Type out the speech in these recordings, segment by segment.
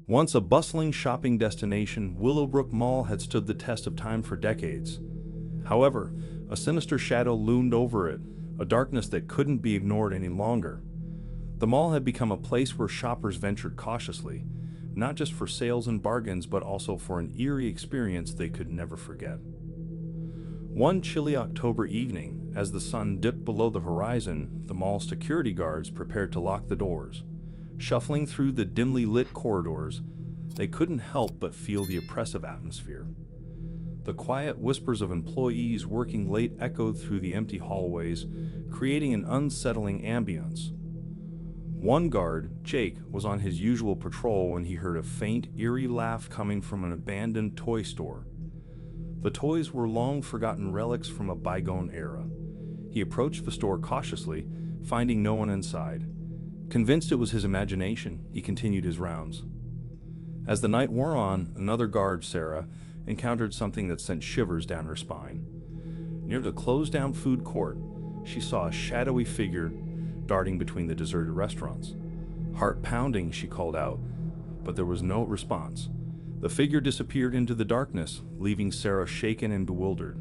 Once a bustling shopping destination, Willowbrook Mall had stood the test of time for decades. However, a sinister shadow loomed over it, a darkness that couldn't be ignored any longer. The mall had become a place where shoppers ventured cautiously, not just for sales and bargains, but also for an eerie experience they could never forget. One chilly October evening, as the sun dipped below the horizon, the mall's security guards prepared to lock the doors. Shuffling through the dimly lit corridors, they couldn't help but feel the oppressive atmosphere. The quiet whispers of employees working late echoed through the empty hallways, creating an unsettling ambience. One guard, Jake, was on his usual patrol when he heard a faint, eerie laugh coming from an abandoned toy store. The toys were long-forgotten relics from a bygone era. He approached the store cautiously, finding no one inside. Convinced it was his imagination, he continued his rounds. As the night wore on, another guard, Sarah, encountered something that sent shivers down her spine. Near the closed-down food court, she saw a shadowy figure darting between the deserted restaurants. Heart pounding, she called out, but there was no response. The figure disappeared into the darkness, leaving Sarah shaken and bewildered.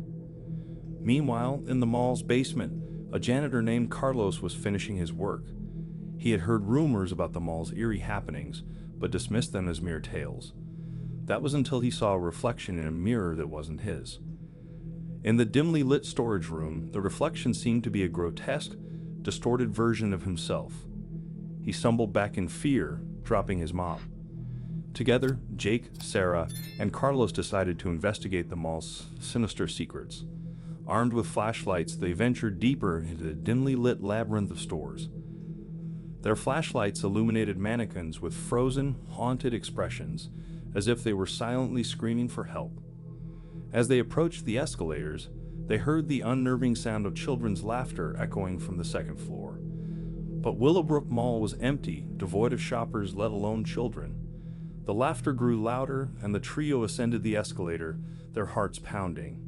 Meanwhile, in the mall's basement, a janitor named Carlos was finishing his work. He had heard rumors about the mall's eerie happenings, but dismissed them as mere tales. That was until he saw a reflection in a mirror that wasn't his. In the dimly lit storage room, the reflection seemed to be a grotesque, distorted version of himself. He stumbled back in fear, dropping his mop. Together, Jake, Sarah, and Carlos decided to investigate the mall's sinister secrets. Armed with flashlights, they ventured deeper into the dimly lit labyrinth of stores. Their flashlights illuminated mannequins with frozen, haunted expressions, as if they were silently screaming for help. As they approached the escalators, they heard the unnerving sound of children's laughter echoing from the second floor. But Willowbrook Mall was empty, devoid of shoppers, let alone children. The laughter grew louder, and the trio ascended the escalator, their hearts pounding.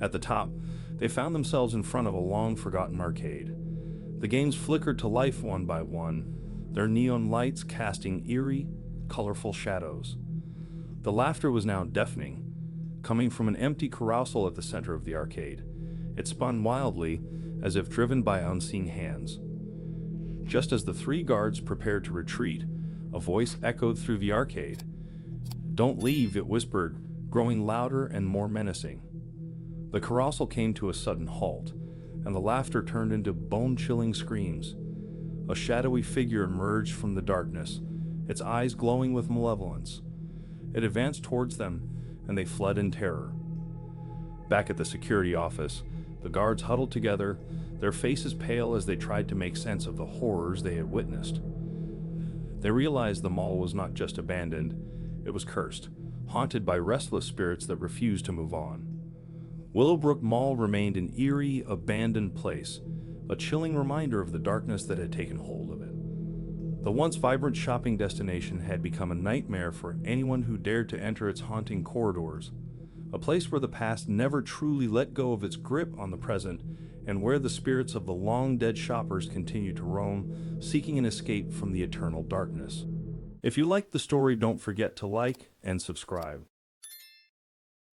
At the top, they found themselves in front of a long-forgotten arcade. The games flickered to life one by one, their neon lights casting eerie, colorful shadows. The laughter was now deafening, coming from an empty carousel at the center of the arcade. It spun wildly, as if driven by unseen hands. Just as the three guards prepared to retreat, a voice echoed through the arcade. "Don't leave," it whispered, growing louder and more menacing. The carousel came to a sudden halt, and the laughter turned into bone-chilling screams. A shadowy figure emerged from the darkness, its eyes glowing with malevolence. It advanced towards them, and they fled in terror. Back at the security office, the guards huddled together, their faces pale as they tried to make sense of the horrors they had witnessed. They realized the mall was not just abandoned, it was cursed, haunted by restless spirits that refused to move on. Willowbrook Mall remained an eerie, abandoned place, a chilling reminder of the darkness that had taken hold of it. The once vibrant shopping destination had become a nightmare for anyone who dared to enter its haunting corridors, a place where the past never truly let go of its grip on the present, and where the spirits of the long-dead shoppers continue to roam, seeking an escape from the eternal darkness. If you liked the story, don't forget to like and subscribe.